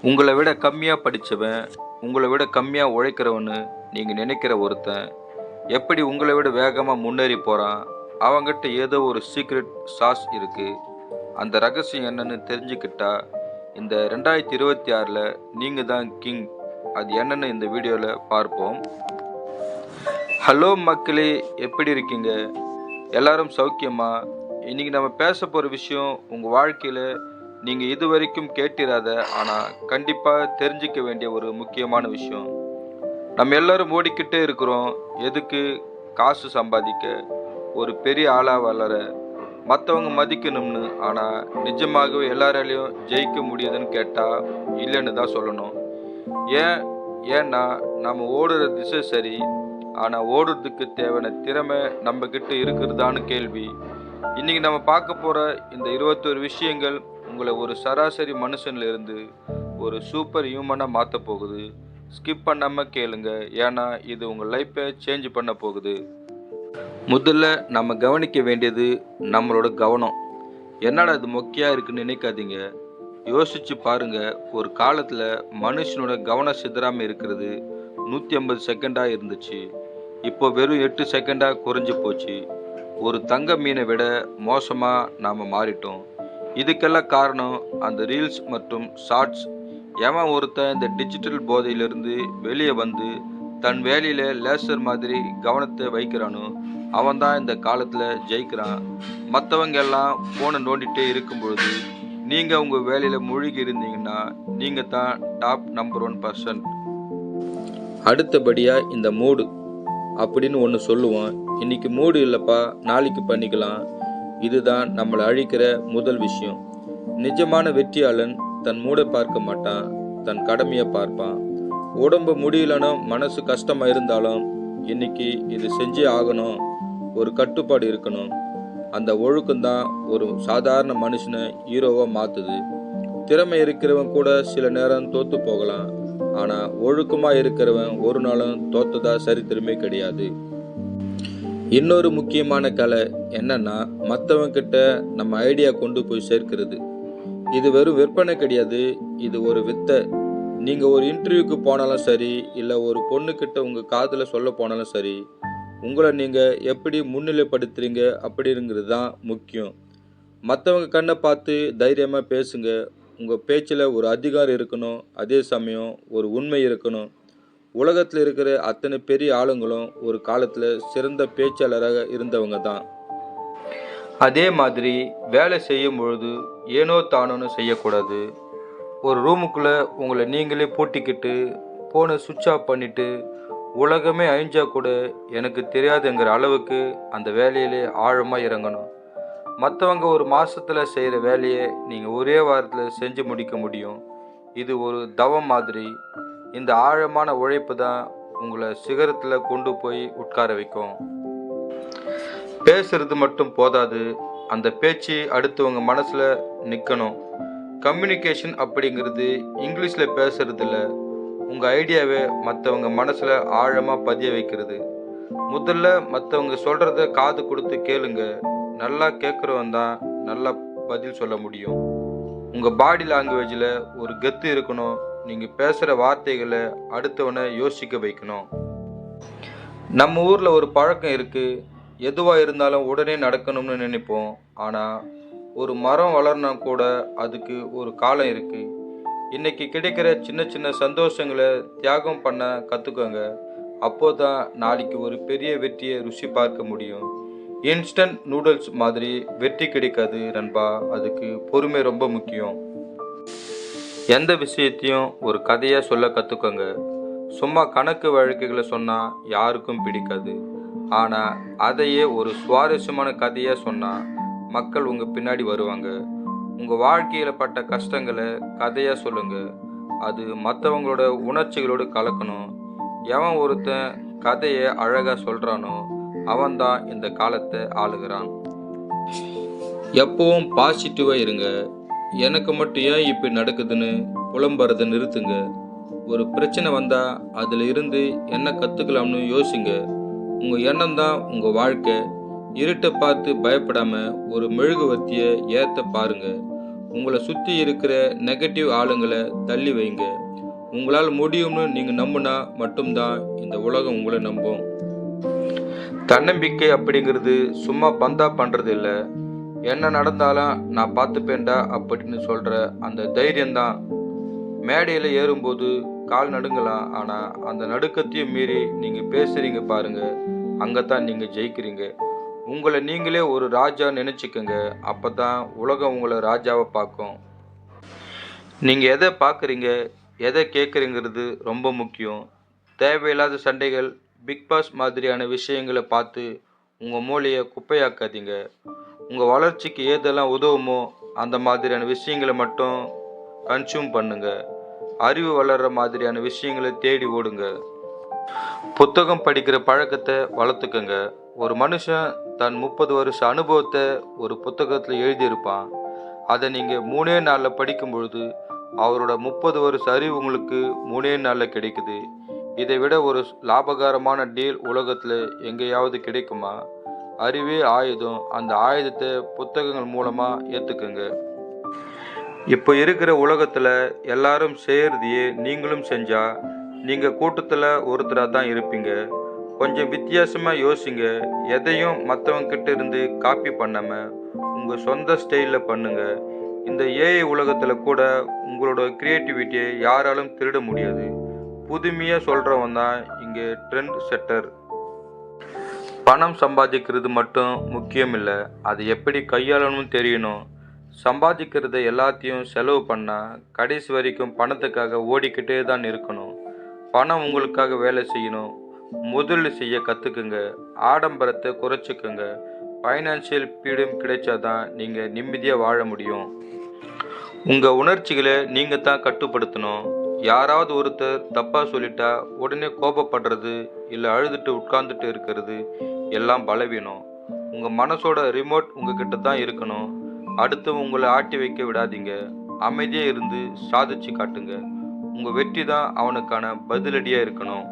உங்களை விட கம்மியாக படித்தவன், உங்களை விட கம்மியாக உழைக்கிறவன்னு நீங்கள் நினைக்கிற ஒருத்தன் எப்படி உங்களை விட வேகமாக முன்னேறி போகிறான்? அவங்ககிட்ட ஏதோ ஒரு சீக்ரெட் சாஸ் இருக்குது. அந்த ரகசியம் என்னன்னு தெரிஞ்சுக்கிட்டா இந்த 2026 நீங்கள் தான் கிங். அது என்னன்னு இந்த வீடியோவில் பார்ப்போம். ஹலோ மக்களே, எப்படி இருக்கீங்க? எல்லாரும் சௌக்கியமா? இன்றைக்கி நம்ம பேச போகிற விஷயம் உங்கள் வாழ்க்கையில் நீங்கள் இது வரைக்கும் கேட்டிராத ஆனால் கண்டிப்பாக தெரிஞ்சிக்க வேண்டிய ஒரு முக்கியமான விஷயம். நம்ம எல்லாரும் ஓடிக்கிட்டே இருக்கிறோம். எதுக்கு? காசு சம்பாதிக்க, ஒரு பெரிய ஆளாக வளர, மற்றவங்க மதிக்கணும்னு. ஆனால் நிஜமாகவே எல்லாராலையும் ஜெயிக்க முடியுதுன்னு கேட்டால் இல்லைன்னு தான் சொல்லணும். ஏன்னா நம்ம ஓடுற திசை சரி, ஆனால் ஓடுறதுக்கு தேவையான திறமை நம்மக்கிட்ட இருக்கிறதான்னு கேள்வி. இன்றைக்கி நம்ம பார்க்க போகிற இந்த 21 விஷயங்கள் உங்களை ஒரு சராசரி மனுஷன்ல இருந்து ஒரு சூப்பர் ஹியூமனாக மாற்ற போகுது. ஸ்கிப் பண்ணாமல் கேளுங்க, ஏன்னா இது உங்கள் லைஃப்பை சேஞ்ச் பண்ண போகுது. முதல்ல நம்ம கவனிக்க வேண்டியது நம்மளோட கவனம். என்னடா அது மொக்கையாக இருக்குன்னு நினைக்காதீங்க. யோசிச்சு பாருங்க. ஒரு காலத்தில் மனுஷனோட கவனம் சிதறாமல் இருக்கிறது 150 செகண்டாக இருந்துச்சு. இப்போ வெறும் 8 செகண்டாக குறைஞ்சி போச்சு. ஒரு தங்க மீனை விட மோசமாக நாம் மாறிட்டோம். இதுக்கெல்லாம் காரணம் அந்த ரீல்ஸ் மற்றும் ஷார்ட்ஸ். எவன் ஒருத்தன் இந்த டிஜிட்டல் போதையிலிருந்து வெளியே வந்து தன் வேலையில் லேசர் மாதிரி கவனத்தை வைக்கிறானோ அவன் தான் இந்த காலத்தில் ஜெயிக்கிறான். மற்றவங்க எல்லாம் ஃபோனை நோண்டிகிட்டே இருக்கும் பொழுது நீங்கள் உங்கள் வேலையில் மூழ்கி இருந்தீங்கன்னா நீங்கள் தான் டாப் நம்பர் 1%. அடுத்தபடியாக இந்த மூடு அப்படின்னு ஒன்று சொல்லுவோம். இன்னைக்கு மூடு இல்லைப்பா, நாளைக்கு பண்ணிக்கலாம். இதுதான் நம்மளை அழிக்கிற முதல் விஷயம். நிஜமான வெற்றியாளன் தன் மூடை பார்க்க மாட்டான், தன் கடமையை பார்ப்பான். உடம்பு முடியலன்னு மனசு கஷ்டமா இருந்தாலும் இன்னைக்கு இது செஞ்சே ஆகணும், ஒரு கட்டுப்பாடு இருக்கணும். அந்த ஒழுக்கம்தான் ஒரு சாதாரண மனுஷனை ஹீரோவா மாத்துது. திறமை இருக்கிறவன் கூட சில நேரம் தோத்து போகலாம், ஆனா ஒழுக்கமா இருக்கிறவன் ஒரு நாளும் தோத்ததா சரித்திரமே கிடையாது. இன்னொரு முக்கியமான கலை என்னன்னா, மற்றவங்க கிட்ட நம்ம ஐடியா கொண்டு போய் சேர்க்கிறது. இது வெறும் விற்பனை கிடையாது, இது ஒரு வித்தை. நீங்க ஒரு இன்டர்வியூக்கு போனாலும் சரி, இல்லை ஒரு பொண்ணுக்கிட்ட உங்க காதுல சொல்ல போனாலும் சரி, உங்களை நீங்க எப்படி முன்னிலைப்படுத்துறீங்க அப்படிங்கிறது தான் முக்கியம். மற்றவங்க கண்ணை பார்த்து தைரியமா பேசுங்க. உங்க பேச்சில் ஒரு அதிகாரம் இருக்கணும், அதே சமயம் ஒரு உண்மை இருக்கணும். உலகத்தில் இருக்கிற அத்தனை பெரிய ஆளுங்களும் ஒரு காலத்தில் சிறந்த பேச்சாளராக இருந்தவங்க தான். அதே மாதிரி வேலை செய்யும் பொழுது ஏனோ தானோன்னு செய்யக்கூடாது. ஒரு ரூமுக்குள்ளே உங்களை நீங்களே பூட்டிக்கிட்டு ஃபோனை சுவிட்ச் ஆஃப் பண்ணிவிட்டு உலகமே அழிஞ்சா கூட எனக்கு தெரியாதுங்கிற அளவுக்கு அந்த வேலையிலே ஆழமாக இறங்கணும். மற்றவங்க ஒரு மாதத்தில் செய்கிற வேலையை நீங்கள் ஒரே வாரத்தில் செஞ்சு முடிக்க முடியும். இது ஒரு தவம் மாதிரி. இந்த ஆழமான உழைப்பு தான் உங்களை சிகரத்தில் கொண்டு போய் உட்கார வைக்கும். பேசுறது மட்டும் போதாது, அந்த பேச்சு அடுத்தவங்க மனசில் நிற்கணும். கம்யூனிகேஷன் அப்படிங்கிறது இங்கிலீஷில் பேசுறது இல்லை, உங்கள் ஐடியாவை மற்றவங்க மனசில் ஆழமாக பதிய வைக்கிறது. முதல்ல மற்றவங்க சொல்கிறத காது கொடுத்து கேளுங்க. நல்லா கேட்குறவன் தான் நல்லா பதில் சொல்ல முடியும். உங்கள் பாடி லாங்குவேஜில் ஒரு கெத்து இருக்கணும். நீங்கள் பேசுகிற வார்த்தைகளை அடுத்தவனை யோசிக்க வைக்கணும். நம்ம ஊரில் ஒரு பழக்கம் இருக்குது, எதுவாக இருந்தாலும் உடனே நடக்கணும்னு நினைப்போம். ஆனால் ஒரு மரம் வளர்னா கூட அதுக்கு ஒரு காலம் இருக்குது. இன்றைக்கி கிடைக்கிற சின்ன சின்ன சந்தோஷங்களை தியாகம் பண்ண கற்றுக்கோங்க. அப்போதான் நாளைக்கு ஒரு பெரிய வெற்றியை ருசி பார்க்க முடியும். இன்ஸ்டன்ட் நூடுல்ஸ் மாதிரி வெற்றி கிடைக்காது நண்பா, அதுக்கு பொறுமை ரொம்ப முக்கியம். எந்த விஷயத்தையும் ஒரு கதையாக சொல்ல கற்றுக்கோங்க. சும்மா கணக்கு வழக்குகளை சொன்னால் யாருக்கும் பிடிக்காது. ஆனால் அதையே ஒரு சுவாரஸ்யமான கதையாக சொன்னால் மக்கள் உங்கள் பின்னாடி வருவாங்க. உங்கள் வாழ்க்கையில் பட்ட கஷ்டங்களை கதையாக சொல்லுங்கள். அது மற்றவங்களோட உணர்ச்சிகளோடு கலக்கணும். எவன் ஒருத்தன் கதையை அழகாக சொல்கிறானோ அவன்தான் இந்த காலத்தை ஆளுகிறான். எப்பவும் பாசிட்டிவாக இருங்க. எனக்கு மட்டும் ஏன் இப்படி நடக்குதுன்னு புலம்புறதை நிறுத்துங்க. ஒரு பிரச்சனை வந்தால் அதில் இருந்து என்ன கற்றுக்கலாம்னு யோசிங்க. உங்கள் எண்ணம் தான் உங்கள் வாழ்க்கை. இருட்டை பார்த்து பயப்படாமல் ஒரு மெழுகுவர்த்தியை ஏற்ற பாருங்க. உங்களை சுற்றி இருக்கிற நெகட்டிவ் ஆளுங்களை தள்ளி வைங்க. உங்களால் முடியும்னு நீங்கள் நம்பினா மட்டும்தான் இந்த உலகம் உங்களை நம்பும். தன்னம்பிக்கை அப்படிங்கிறது சும்மா பந்தா பண்ணுறது இல்லை. என்ன நடந்தாலும் நான் பார்த்துப்பேன்டா அப்படின்னு சொல்கிற அந்த தைரியம்தான். மேடையில் ஏறும்போது கால் நடுங்கலாம், ஆனால் அந்த நடுக்கத்தையும் மீறி நீங்கள் பேசுகிறீங்க பாருங்கள், அங்கே தான் நீங்கள் ஜெயிக்கிறீங்க. உங்களை நீங்களே ஒரு ராஜா நினச்சிக்கோங்க. அப்போ தான் உலகம் உங்களை ராஜாவை பார்க்கும். நீங்கள் எதை பார்க்குறீங்க, எதை கேட்குறீங்கிறது ரொம்ப முக்கியம். தேவையில்லாத சண்டைகள், பிக் பாஸ் மாதிரியான விஷயங்களை பார்த்து உங்கள் மூளையை குப்பையாக்காதீங்க. உங்கள் வளர்ச்சிக்கு ஏதெல்லாம் உதவுமோ அந்த மாதிரியான விஷயங்களை மட்டும் கன்சியூம் பண்ணுங்க. அறிவு வளர்கிற மாதிரியான விஷயங்களை தேடி ஓடுங்க. புத்தகம் படிக்கிற பழக்கத்தை வளர்த்துக்கங்க. ஒரு மனுஷன் தன் 30 வருஷ அனுபவத்தை ஒரு புத்தகத்தில் எழுதியிருப்பான். அதை நீங்கள் 3 நாளில் படிக்கும் பொழுது அவரோட 30 வருஷ அறிவு உங்களுக்கு 3 நாளில் கிடைக்குது. இதை விட ஒரு லாபகரமான டீல் உலகத்தில் எங்கேயாவது கிடைக்குமா? அறிவே ஆயுதம். அந்த ஆயுதத்தை புத்தகங்கள் மூலமாக ஏற்றுக்குங்க. இப்போ இருக்கிற உலகத்தில் எல்லாரும் செய்கிறதையே நீங்களும் செஞ்சால் நீங்கள் கூட்டத்தில் ஒருத்தராக தான் இருப்பீங்க. கொஞ்சம் வித்தியாசமாக யோசிங்க. எதையும் மற்றவங்கிட்ட இருந்து காப்பி பண்ணாமல் உங்கள் சொந்த ஸ்டைலில் பண்ணுங்கள். இந்த ஏஐ உலகத்தில் கூட உங்களோட க்ரியேட்டிவிட்டியை யாராலும் திருட முடியாது. புதுமையாக சொல்கிறவன் தான் இங்கே ட்ரெண்ட் செட்டர். பணம் சம்பாதிக்கிறது மட்டும் முக்கியம் இல்லை, அது எப்படி கையாளணும்னு தெரியணும். சம்பாதிக்கிறத எல்லாத்தையும் செலவு பண்ணால் கடைசி வரைக்கும் பணத்துக்காக ஓடிக்கிட்டே தான் இருக்கணும். பணம் உங்களுக்காக வேலை செய்யணும். முதலீடு செய்ய கற்றுக்குங்க. ஆடம்பரத்தை குறைச்சிக்குங்க. ஃபைனான்சியல் ஃப்ரீடம் கிடைச்சாதான் நீங்கள் நிம்மதியாக வாழ முடியும். உங்கள் உணர்ச்சிகளை நீங்கள் தான் கட்டுப்படுத்தணும். யாராவது ஒருத்தர் தப்பாக சொல்லிட்டா உடனே கோபப்படுறது, இல்லை அழுதுட்டு உட்கார்ந்துட்டு இருக்கிறது எல்லாம் பலவீனம். உங்கள் மனசோட ரிமோட் உங்ககிட்ட தான் இருக்கணும். அடுத்து உங்களை ஆட்டி வைக்க விடாதீங்க. அமைதியாக இருந்து சாதிச்சு காட்டுங்க. உங்கள் வெற்றி தான் அவனுக்கான பதிலடியாக இருக்கணும்.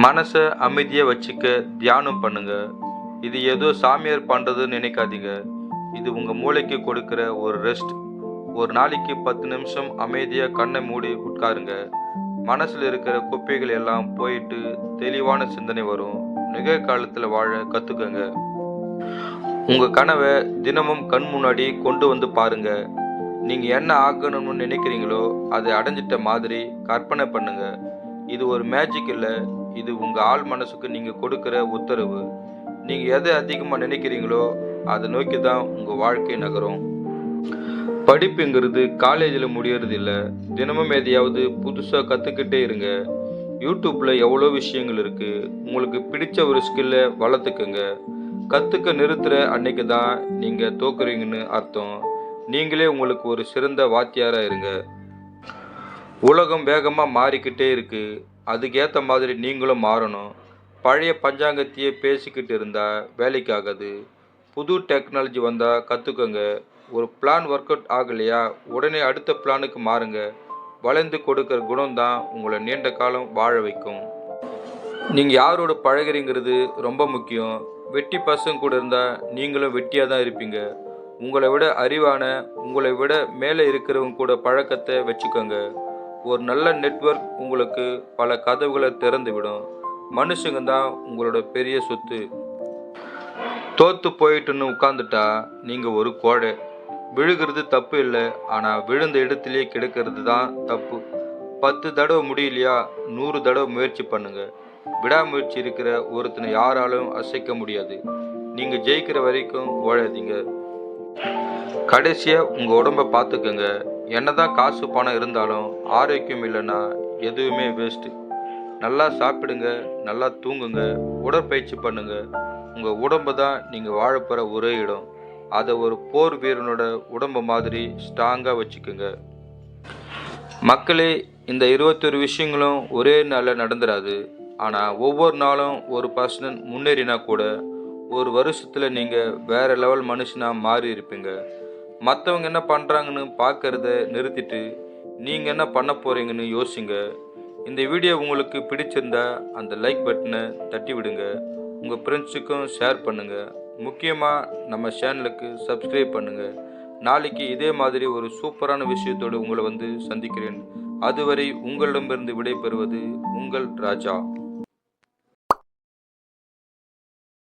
மனசை அமைதியாக வச்சுக்க தியானம் பண்ணுங்க. இது ஏதோ சாமியார் பண்ணுறதுன்னு நினைக்காதீங்க. இது உங்கள் மூளைக்கு கொடுக்குற ஒரு ரெஸ்ட். ஒரு நாளைக்கு 10 நிமிஷம் அமைதியாக கண்ணை மூடி உட்காருங்க. மனசில் இருக்கிற குப்பைகள் எல்லாம் போயிட்டு தெளிவான சிந்தனை வரும். நிகழ்காலத்தில் வாழ கற்றுக்கங்க. உங்கள் கனவை தினமும் கண் முன்னாடி கொண்டு வந்து பாருங்க. நீங்கள் என்ன ஆகணும்னு நினைக்கிறீங்களோ அதை அடைஞ்சிட்ட மாதிரி கற்பனை பண்ணுங்க. இது ஒரு மேஜிக் இல்லை, இது உங்கள் ஆள் மனசுக்கு நீங்கள் கொடுக்குற உத்தரவு. நீங்கள் எதை அதிகமாக நினைக்கிறீங்களோ அதை நோக்கி தான் உங்கள் வாழ்க்கை நகரும். படிப்புங்கிறது காலேஜில் முடியறது இல்லை. தினமும் எதையாவது புதுசாக கற்றுக்கிட்டே இருங்க. யூடியூப்பில் எவ்வளோ விஷயங்கள் இருக்குது. உங்களுக்கு பிடிச்ச ஒரு ஸ்கில்லை வளர்த்துக்குங்க. கற்றுக்க நிறுத்துகிற அன்னைக்கு தான் நீங்கள் தோக்குறீங்கன்னு அர்த்தம். நீங்களே உங்களுக்கு ஒரு சிறந்த வாத்தியாராக இருங்க. உலகம் வேகமாக மாறிக்கிட்டே இருக்குது. அதுக்கேற்ற மாதிரி நீங்களும் மாறணும். பழைய பஞ்சாங்கத்தையே பேசிக்கிட்டு இருந்தால் வேலைக்கு ஆகாது. புது டெக்னாலஜி வந்தால் கற்றுக்கோங்க. ஒரு பிளான் ஒர்க் அவுட் ஆகலையா உடனே அடுத்த பிளானுக்கு மாறுங்க. வளைந்து கொடுக்குற குணம் தான் உங்களை நீண்ட காலம் வாழ வைக்கும். நீங்கள் யாரோட பழகிறீங்கிறது ரொம்ப முக்கியம். வெட்டி பசங்க கூட இருந்தால் நீங்களும் வெட்டியாக தான் இருப்பீங்க. உங்களை விட அறிவான, உங்களை விட மேலே இருக்கிறவங்க கூட பழக்கத்தை வச்சுக்கோங்க. ஒரு நல்ல நெட்வொர்க் உங்களுக்கு பல கதவுகளை திறந்து விடும். மனுஷங்க தான் உங்களோட பெரிய சொத்து. தோற்று போயிட்டுன்னு உட்காந்துட்டா நீங்கள் ஒரு கோடை. விழுகிறது தப்பு இல்லை, ஆனால் விழுந்த இடத்துலையே கிடக்கிறது தான் தப்பு. 10 தடவை முடியலையா 100 தடவை முயற்சி பண்ணுங்க. விடாமுயற்சி இருக்கிற ஒருத்தனை யாராலும் அசைக்க முடியாது. நீங்கள் ஜெயிக்கிற வரைக்கும் ஓடாதீங்க. கடைசியாக உங்கள் உடம்பை பார்த்துக்கோங்க. என்னதான் காசு பணம் இருந்தாலும் ஆரோக்கியம் இல்லைன்னா எதுவுமே வேஸ்ட்டு. நல்லா சாப்பிடுங்க, நல்லா தூங்குங்க, உடற்பயிற்சி பண்ணுங்க. உங்கள் உடம்பு தான் நீங்கள் வாழப்போகிற ஒரே இடம். அதை ஒரு போர் வீரனோட உடம்பு மாதிரி ஸ்ட்ராங்காக வச்சுக்கோங்க. மக்களே, இந்த 21 விஷயங்களும் ஒரே நாளில் நடந்துடாது. ஆனால் ஒவ்வொரு நாளும் ஒரு பர்சன் முன்னேறினா கூட ஒரு வருஷத்தில் நீங்கள் வேறு லெவல் மனுஷனாக மாறி இருப்பீங்க. மற்றவங்க என்ன பண்ணுறாங்கன்னு பார்க்கறத நிறுத்திட்டு நீங்கள் என்ன பண்ண போகிறீங்கன்னு யோசிங்க. இந்த வீடியோ உங்களுக்கு பிடிச்சிருந்தா அந்த லைக் பட்டனை தட்டி விடுங்க. உங்கள் ஃப்ரெண்ட்ஸுக்கும் ஷேர் பண்ணுங்கள். முக்கியமாக நம்ம சேனலுக்கு சப்ஸ்கிரைப் பண்ணுங்கள். நாளைக்கு இதே மாதிரி ஒரு சூப்பரான விஷயத்தோடு உங்களை வந்து சந்திக்கிறேன். அதுவரை உங்களிடமிருந்து விடை பெறுவது உங்கள் ராஜா.